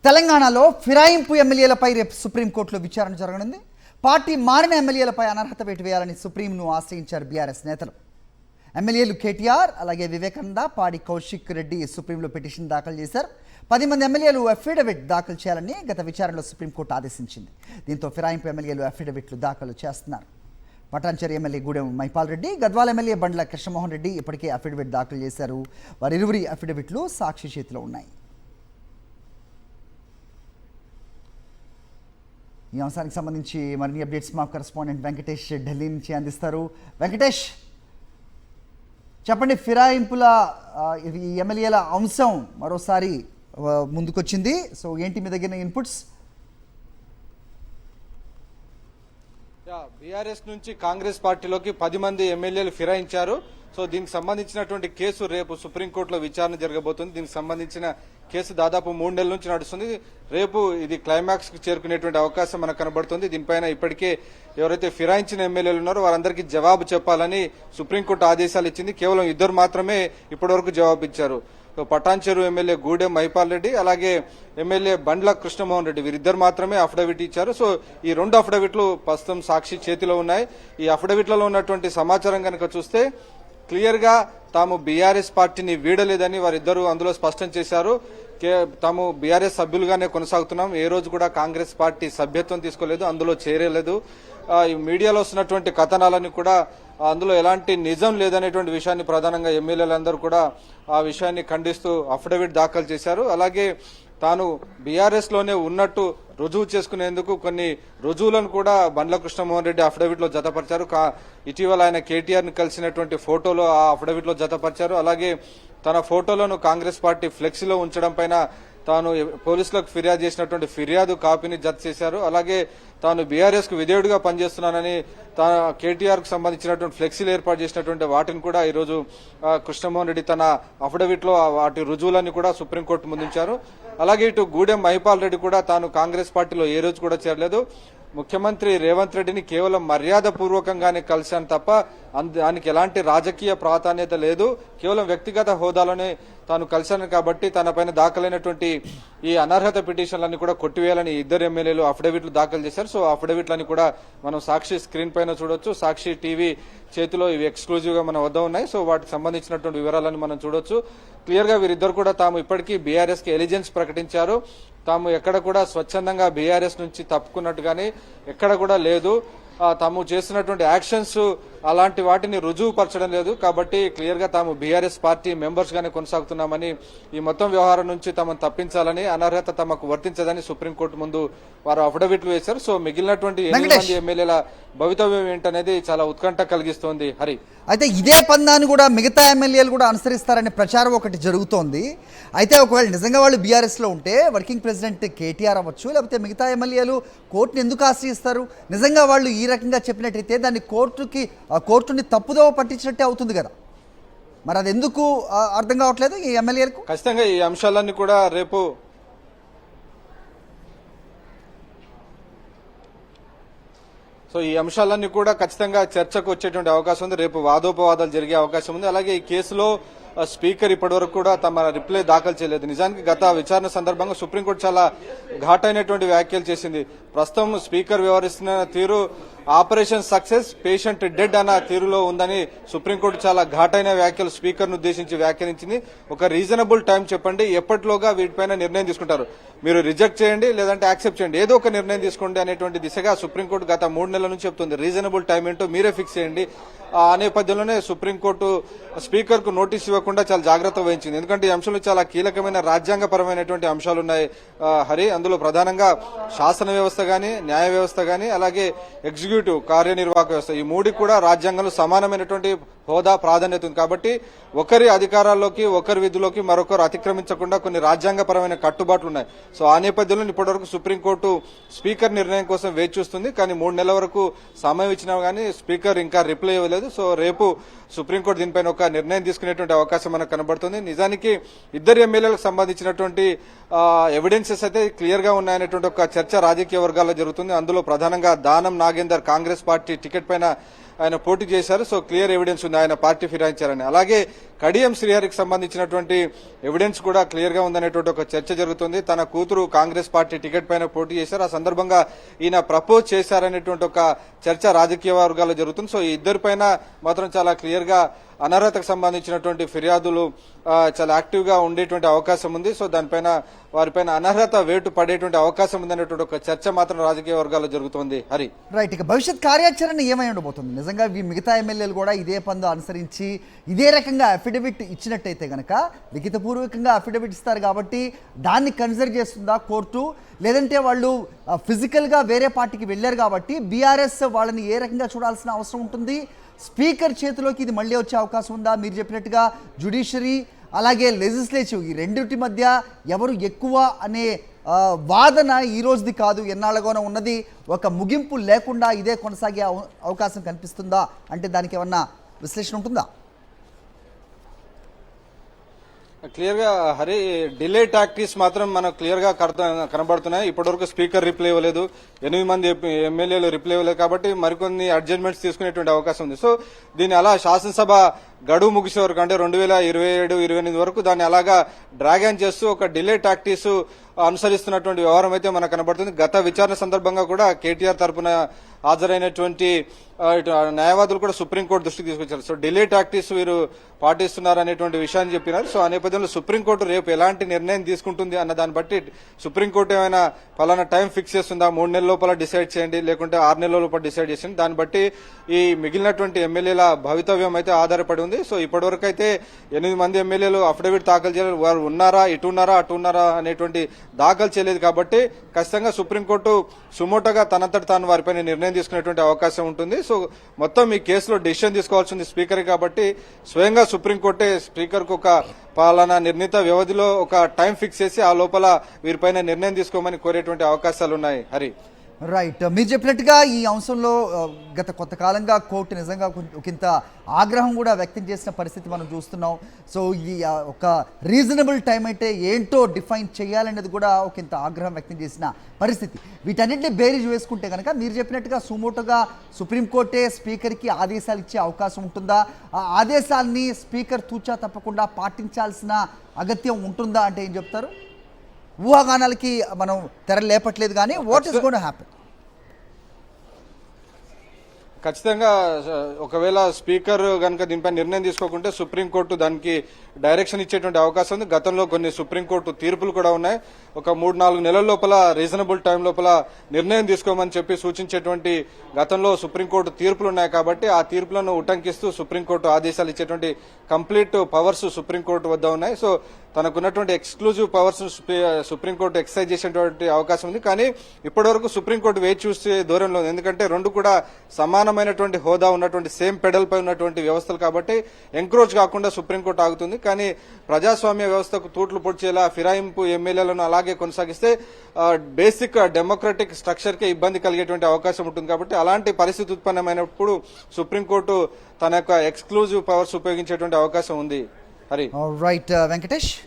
తెలంగాణలో ఫిరాయింపు ఎమ్మెల్యేలపై రేపు సుప్రీంకోర్టులో విచారణ జరగనుంది. పార్టీ మారిన ఎమ్మెల్యేలపై అనర్హత వేటు వేయాలని సుప్రీంను ఆశ్రయించారు బీఆర్ఎస్ నేతలు. ఎమ్మెల్యేలు కేటీఆర్ అలాగే వివేకానంద, పాడి కౌశిక్ రెడ్డి సుప్రీంలో పిటిషన్ దాఖలు చేశారు. 10 మంది ఎమ్మెల్యేలు అఫిడవిట్ దాఖలు చేయాలని గత విచారణలో సుప్రీంకోర్టు ఆదేశించింది. దీంతో ఫిరాయింపు ఎమ్మెల్యేలు అఫిడవిట్లు దాఖలు చేస్తున్నారు. పటాన్చెరు ఎమ్మెల్యే గూడెం మైపాల్ రెడ్డి, గద్వాల ఎమ్మెల్యే బండ్ల కృష్ణమోహన్ రెడ్డి ఇప్పటికే అఫిడవిట్ దాఖలు చేశారు. వారిరువురి అఫిడవిట్లు సాక్షి చేతిలో ఉన్నాయి. ఈ అంశానికి సంబంధించి మరిన్ని అప్డేట్స్ మా కరెస్పాండెంట్ వెంకటేష్ ఢిల్లీ నుంచి అందిస్తారు. వెంకటేష్, చెప్పండి, ఫిరాయింపుల ఈ ఎమ్మెల్యేల అంశం మరోసారి ముందుకొచ్చింది. సో ఏంటి మీ దగ్గర ఇన్పుట్స్? బీఆర్ఎస్ నుంచి కాంగ్రెస్ పార్టీలోకి 10 మంది ఎమ్మెల్యేలు ఫిరాయించారు. సో దీనికి సంబంధించినటువంటి కేసు రేపు సుప్రీంకోర్టులో విచారణ జరగబోతుంది. దీనికి సంబంధించిన కేసు దాదాపు 3 నెలల నుంచి నడుస్తుంది. రేపు ఇది క్లైమాక్స్ కు చేరుకునేటువంటి అవకాశం మనకు కనబడుతుంది. దీనిపైన ఇప్పటికే ఎవరైతే ఫిరాయించిన ఎమ్మెల్యేలు ఉన్నారో వారందరికీ జవాబు చెప్పాలని సుప్రీంకోర్టు ఆదేశాలు ఇచ్చింది. కేవలం 2 మాత్రమే ఇప్పటివరకు జవాబు ఇచ్చారు. పటాన్చెరు ఎమ్మెల్యే గూడెం మైపాల్ రెడ్డి అలాగే ఎమ్మెల్యే బండ్ల కృష్ణమోహన్ రెడ్డి వీరిద్దరు మాత్రమే అఫిడవిట్ ఇచ్చారు. సో ఈ 2 అఫిడవిట్లు ప్రస్తుతం సాక్షి చేతిలో ఉన్నాయి. ఈ అఫిడవిట్లలో ఉన్నటువంటి సమాచారం కనుక చూస్తే క్లియర్ గా తాము బీఆర్ఎస్ పార్టీని వీడలేదని వారిద్దరూ అందులో స్పష్టం చేశారు. తాము బీఆర్ఎస్ సభ్యులుగానే కొనసాగుతున్నాం, ఏ రోజు కూడా కాంగ్రెస్ పార్టీ సభ్యత్వం తీసుకోలేదు, అందులో చేరలేదు. ఈ మీడియాలో వస్తున్నటువంటి కథనాలని కూడా అందులో ఎలాంటి నిజం లేదనేటువంటి విషయాన్ని ప్రధానంగా ఎమ్మెల్యేలందరూ కూడా ఆ విషయాన్ని ఖండిస్తూ అఫిడవిట్ దాఖలు చేశారు. అలాగే తాను బీఆర్ఎస్ లోనే ఉన్నట్టు రుజువు చేసుకునేందుకు కొన్ని రుజువులను కూడా బండ్ల కృష్ణమోహన్ రెడ్డి అఫిడవిట్ లో జతపరిచారు. ఇటీవల ఆయన కేటీఆర్ ని కలిసినటువంటి ఫోటోలో ఆ అఫిడవిట్ లో జతపరిచారు. అలాగే తన ఫోటోలను కాంగ్రెస్ పార్టీ ఫ్లెక్సీలో ఉంచడం పైన తాను పోలీసులకు ఫిర్యాదు చేసినటువంటి ఫిర్యాదు కాపీని జత చేశారు. అలాగే తాను బీఆర్ఎస్ కు విధేయుడిగా పనిచేస్తున్నానని కేటీఆర్ కు సంబంధించినటువంటి ఫ్లెక్సీలు ఏర్పాటు చేసినటువంటి వాటిని కూడా ఈ రోజు కృష్ణమోహన్ రెడ్డి తన అఫిడవిట్ లో వాటి రుజువులన్నీ కూడా సుప్రీంకోర్టు ముందుంచారు. అలాగే ఇటు గూడెం మైపాల్ రెడ్డి కూడా తాను కాంగ్రెస్ పార్టీలో ఏ రోజు కూడా చేరలేదు, ముఖ్యమంత్రి రేవంత్ రెడ్డిని కేవలం మర్యాద పూర్వకంగానే కలిశాను తప్ప దానికి ఎలాంటి రాజకీయ ప్రాధాన్యత లేదు, కేవలం వ్యక్తిగత హోదాలోనే తాను కలిశాను కాబట్టి తన పైన దాఖలైనటువంటి ఈ అనర్హత పిటిషన్లన్నీ కూడా కొట్టివేయాలని 2 ఎమ్మెల్యేలు అఫిడవిట్లు దాఖలు చేశారు. సో అఫిడవిట్లని కూడా మనం సాక్షి స్క్రీన్ పైన చూడొచ్చు. సాక్షి టీవీ చేతిలో ఇవి ఎక్స్క్లూజివ్ గా మన వద్ద ఉన్నాయి. సో వాటికి సంబంధించినటువంటి వివరాలను మనం చూడొచ్చు. క్లియర్ గా వీరిద్దరు కూడా తాము ఇప్పటికీ బీఆర్ఎస్ కి ఎలిజెన్స్ ప్రకటించారు. తాము ఎక్కడ కూడా స్వచ్ఛందంగా బీఆర్ఎస్ నుంచి తప్పుకున్నట్టు కానీ ఎక్కడ కూడా లేదు. తాము చేస్తున్నటువంటి యాక్షన్స్ అలాంటి వాటిని రుజువుపరచడం లేదు. కాబట్టి క్లియర్ గా తాము బీఆర్ఎస్ పార్టీ మెంబర్స్ గానే కొనసాగుతున్నామని, ఈ మొత్తం వ్యవహారం నుంచి తమను తప్పించాలని, అనర్హత తమకు వర్తించదని సుప్రీంకోర్టు ముందు వారు అఫిడవిట్లు వేశారు. సో మిగిలినటువంటి 8 మంది ఎమ్మెల్యేల భవితవ్యం ఏంటనేది చాలా ఉత్కంఠ కలిగిస్తోంది. హరి, అయితే ఇదే పందాన్ని కూడా మిగతా ఎమ్మెల్యేలు కూడా అనుసరిస్తారనే ప్రచారం ఒకటి జరుగుతోంది. అయితే ఒకవేళ నిజంగా వాళ్ళు బీఆర్ఎస్లో ఉంటే వర్కింగ్ ప్రెసిడెంట్ కేటీఆర్ అవ్వచ్చు, లేకపోతే మిగతా ఎమ్మెల్యేలు కోర్టును ఎందుకు ఆశ్రయిస్తారు? నిజంగా వాళ్ళు ఈ రకంగా చెప్పినట్టయితే దాన్ని కోర్టుని తప్పుదోవ పట్టించినట్టే అవుతుంది కదా. మరి అది ఎందుకు అర్థం కావట్లేదు ఈ ఎమ్మెల్యేలకు? ఖచ్చితంగా ఈ అంశాలన్నీ కూడా రేపు ఈ అంశాలన్నీ కూడా ఖచ్చితంగా చర్చకు వచ్చేటువంటి అవకాశం ఉంది. రేపు వాదోపవాదాలు జరిగే అవకాశం ఉంది. అలాగే ఈ కేసులో స్పీకర్ ఇప్పటివరకు కూడా తమ రిప్లై దాఖలు చేయలేదు. నిజానికి గత విచారణ సందర్భంగా సుప్రీంకోర్టు చాలా ఘాటైనటువంటి వ్యాఖ్యలు చేసింది. ప్రస్తుతం స్పీకర్ వ్యవహరిస్తున్న తీరు ఆపరేషన్ సక్సెస్, పేషెంట్ డెడ్ అన్న తీరులో ఉందని సుప్రీంకోర్టు చాలా ఘాటైన వ్యాఖ్యలు స్పీకర్ ను ఉద్దేశించి వ్యాఖ్యానించింది. ఒక రీజనబుల్ టైం చెప్పండి, ఎప్పటిలోగా వీటిపైన నిర్ణయం తీసుకుంటారు, మీరు రిజెక్ట్ చేయండి లేదంటే యాక్సెప్ట్ చేయండి, ఏదో ఒక నిర్ణయం తీసుకోండి అనేటువంటి దిశగా సుప్రీంకోర్టు గత 3 నెలల నుంచి చెప్తుంది. రీజనబుల్ టైం ఏంటో మీరే ఫిక్స్ చేయండి. ఆ నేపథ్యంలోనే సుప్రీంకోర్టు స్పీకర్ కు నోటీస్ ఇవ్వకుండా చాలా జాగ్రత్త వహించింది. ఎందుకంటే ఈ అంశంలో చాలా కీలకమైన రాజ్యాంగపరమైనటువంటి అంశాలు ఉన్నాయి హరి. అందులో ప్రధానంగా శాసన వ్యవస్థ గాని, న్యాయ వ్యవస్థ గాని, అలాగే ఎగ్జిక్యూటివ్ కార్యనిర్వాహక వ్యవస్థ, ఈ 3 కూడా రాజ్యాంగంలో సమానమైనటువంటి హోదా, ప్రాధాన్యత ఉంది. కాబట్టి ఒకరి అధికారాల్లోకి, ఒకరి విధుల్లోకి మరొకరు అతిక్రమించకుండా కొన్ని రాజ్యాంగపరమైన కట్టుబాట్లు ఉన్నాయి. సో ఆ నేపథ్యంలో ఇప్పటివరకు సుప్రీంకోర్టు స్పీకర్ నిర్ణయం కోసం వేచి చూస్తుంది. కానీ 3 నెలల వరకు సమయం ఇచ్చినా గానీ స్పీకర్ ఇంకా రిప్లై ఇవ్వలేదు. సో రేపు సుప్రీంకోర్టు దీనిపైన ఒక నిర్ణయం తీసుకునేటువంటి అవకాశం మనకు కనబడుతుంది. నిజానికి 2 ఎమ్మెల్యేలకు సంబంధించినటువంటి ఎవిడెన్సెస్ అయితే క్లియర్ గా ఉన్నాయనేటువంటి ఒక చర్చ రాజకీయ వర్గాల్లో జరుగుతుంది. అందులో ప్రధానంగా దానం నాగేందర్ కాంగ్రెస్ పార్టీ టికెట్ పైన ఆయన పోటీ చేశారు. సో క్లియర్ ఎవిడెన్స్ ఉంది ఆయన పార్టీ ఫిరాయించారని. అలాగే కడియం శ్రీహరికి సంబంధించినటువంటి ఎవిడెన్స్ కూడా క్లియర్ గా ఉందనేటువంటి ఒక చర్చ జరుగుతుంది. తన కూతురు కాంగ్రెస్ పార్టీ టికెట్ పైన పోటీ చేశారు, ఆ సందర్భంగా ఈయన ప్రపోజ్ చేశారనేటువంటి ఒక చర్చ రాజకీయ వర్గాల్లో జరుగుతుంది. సో ఈ ఇద్దరి పైన మాత్రం చాలా క్లియర్ గా అనర్హతకు సంబంధించినటువంటి ఫిర్యాదులు చాలా యాక్టివ్ గా ఉండేటువంటి అవకాశం ఉంది. సో దానిపైన వారిపైన అనర్హత వేటు పడేటువంటి అవకాశం ఉందనేటువంటి ఒక చర్చ మాత్రం రాజకీయ వర్గాల్లో జరుగుతోంది. హరి, రైట్. ఇక భవిష్యత్ కార్యాచరణ ఏమై ఉండబోతుంది? నిజంగా మిగతా ఎమ్మెల్యేలు కూడా ఇదే పందు అనుసరించి ఇదే రకంగా అఫిడవిట్ ఇచ్చినట్టయితే గనక లిఖితపూర్వకంగా అఫిడవిట్ ఇస్తారు కాబట్టి దాన్ని కన్సిడర్ చేస్తుందా కోర్టు, లేదంటే వాళ్ళు ఫిజికల్గా వేరే పార్టీకి వెళ్ళారు కాబట్టి బీఆర్ఎస్ వాళ్ళని ఏ రకంగా చూడాల్సిన అవసరం ఉంటుంది? స్పీకర్ చేతిలోకి ఇది మళ్ళీ వచ్చే అవకాశం ఉందా? మీరు చెప్పినట్టుగా జ్యుడిషియరీ అలాగే లెజిస్లేటివ్ ఈ రెండింటి మధ్య ఎవరు ఎక్కువ అనే వాదన ఈ రోజుది కాదు, ఎన్నాళ్ళగానో ఉన్నది. ఒక ముగింపు లేకుండా ఇదే కొనసాగే అవకాశం కనిపిస్తుందా అంటే దానికి ఏమన్నా విశ్లేషణ ఉంటుందా? క్లియర్ గా హరి, డిలే టాక్టిక్స్ మాత్రం మనకు క్లియర్ గా కనబడుతున్నాయి. ఇప్పటివరకు స్పీకర్ రిప్లై ఇవ్వలేదు, 8 మంది ఎమ్మెల్యేలు రిప్లై ఇవ్వలేదు కాబట్టి మరికొన్ని అడ్జస్ట్మెంట్స్ తీసుకునేటువంటి అవకాశం ఉంది. సో దీన్ని అలా శాసనసభ గడువు ముగిసే వరకు అంటే 2027-28 వరకు దాన్ని అలాగా డ్రాగన్ చేస్తూ ఒక డిలే టాక్టిక్స్ అనుసరిస్తున్నటువంటి వ్యవహారం అయితే మనకు కనబడుతుంది. గత విచారణ సందర్భంగా కూడా కేటీఆర్ తరఫున హాజరైనటువంటి న్యాయవాదులు కూడా సుప్రీంకోర్టు దృష్టికి తీసుకొచ్చారు. సో డిలే టాక్టిక్స్ వీరు పాటిస్తున్నారు అనేటువంటి విషయాన్ని చెప్పినారు. సో ఆ నేపథ్యంలో సుప్రీంకోర్టు రేపు ఎలాంటి నిర్ణయం తీసుకుంటుంది అన్న దాన్ని బట్టి సుప్రీంకోర్టు ఏమైనా పలానా టైం ఫిక్స్ చేస్తుందా, 3 నెలల లోపల డిసైడ్ చేయండి లేకుంటే 6 నెలల లోపల డిసైడ్ చేయండి, దాన్ని బట్టి ఈ మిగిలినటువంటి ఎమ్మెల్యేల భవితవ్యం అయితే ఆధారపడి ఉంది. సో ఇప్పటివరకు అయితే 8 మంది ఎమ్మెల్యేలు అఫిడవిట్ దాఖలు చేయలేదు, వారు ఉన్నారా ఇటున్నారా అటున్నారా అనేటువంటి దాఖలు చేయలేదు కాబట్టి ఖచ్చితంగా సుప్రీంకోర్టు సుమోటోగా తనంతట తాను వారిపైన నిర్ణయం తీసుకునేటువంటి అవకాశం ఉంటుంది. సో మొత్తం ఈ కేసులో డెసిషన్ తీసుకోవాల్సింది స్పీకర్ కాబట్టి స్వయంగా సుప్రీంకోర్టే స్పీకర్ కు ఒక పాలన నిర్ణీత వ్యవధిలో ఒక టైం ఫిక్స్ చేసి ఆ లోపల వీరిపైన నిర్ణయం తీసుకోమని కోరేటువంటి అవకాశాలు ఉన్నాయి. హరి, రైట్. మీరు చెప్పినట్టుగా ఈ అంశంలో గత కొంతకాలంగా కోర్టు నిజంగా ఒకంత ఆగ్రహం కూడా వ్యక్తం చేసిన పరిస్థితి మనం చూస్తున్నాం. సో ఈ ఒక రీజనబుల్ టైం అయితే ఏంటో డిఫైన్ చేయాలనేది కూడా ఒకంత ఆగ్రహం వ్యక్తం చేసిన పరిస్థితి. వీటన్నిటిని బేరీజ్ వేసుకుంటే కనుక మీరు చెప్పినట్టుగా సుమోటోగా సుప్రీంకోర్టే స్పీకర్కి ఆదేశాలు ఇచ్చే అవకాశం ఉంటుందా? ఆ ఆదేశాన్ని స్పీకర్ తూచా తప్పకుండా పాటించాల్సిన అగత్యం ఉంటుందా అంటే ఏం చెప్తారు? ఊహాగానాలకి మనం తెర లేపట్లేదు కానీ what is going to happen? ఖచ్చితంగా ఒకవేళ స్పీకర్ కనుక దీనిపై నిర్ణయం తీసుకోకుంటే సుప్రీంకోర్టు దానికి డైరెక్షన్ ఇచ్చేటువంటి అవకాశం ఉంది. గతంలో కొన్ని సుప్రీంకోర్టు తీర్పులు కూడా ఉన్నాయి. ఒక 3-4 నెలల లోపల రీజనబుల్ టైం లోపల నిర్ణయం తీసుకోమని చెప్పి సూచించేటువంటి గతంలో సుప్రీంకోర్టు తీర్పులు ఉన్నాయి కాబట్టి ఆ తీర్పులను ఉటంకిస్తూ సుప్రీంకోర్టు ఆదేశాలు ఇచ్చేటువంటి కంప్లీట్ పవర్స్ సుప్రీంకోర్టు వద్ద ఉన్నాయి. సో తనకున్నటువంటి ఎక్స్క్లూజివ్ పవర్స్ సుప్రీంకోర్టు ఎక్సర్సైజ్ చేసేటువంటి అవకాశం ఉంది. కానీ ఇప్పటివరకు సుప్రీంకోర్టు వేచి చూసే దూరంలో ఉంది. ఎందుకంటే రెండు కూడా సమానమైనటువంటి హోదా ఉన్నటువంటి సేమ్ పెడల్ పై ఉన్నటువంటి వ్యవస్థలు కాబట్టి ఎంక్రోచ్ కాకుండా సుప్రీంకోర్టు ఆగుతుంది. కానీ ప్రజాస్వామ్య వ్యవస్థకు తూట్లు పొడిచేలా ఫిరాయింపు ఎమ్మెల్యేలను అలాగే కొనసాగిస్తే బేసిక్ డెమోక్రటిక్ స్ట్రక్చర్ కే ఇబ్బంది కలిగేటువంటి అవకాశం ఉంటుంది. కాబట్టి అలాంటి పరిస్థితి ఉత్పన్నమైనప్పుడు సుప్రీంకోర్టు తన యొక్క ఎక్స్క్లూజివ్ పవర్స్ ఉపయోగించేటువంటి అవకాశం ఉంది. హరి, రైట్. వెంకటేష్.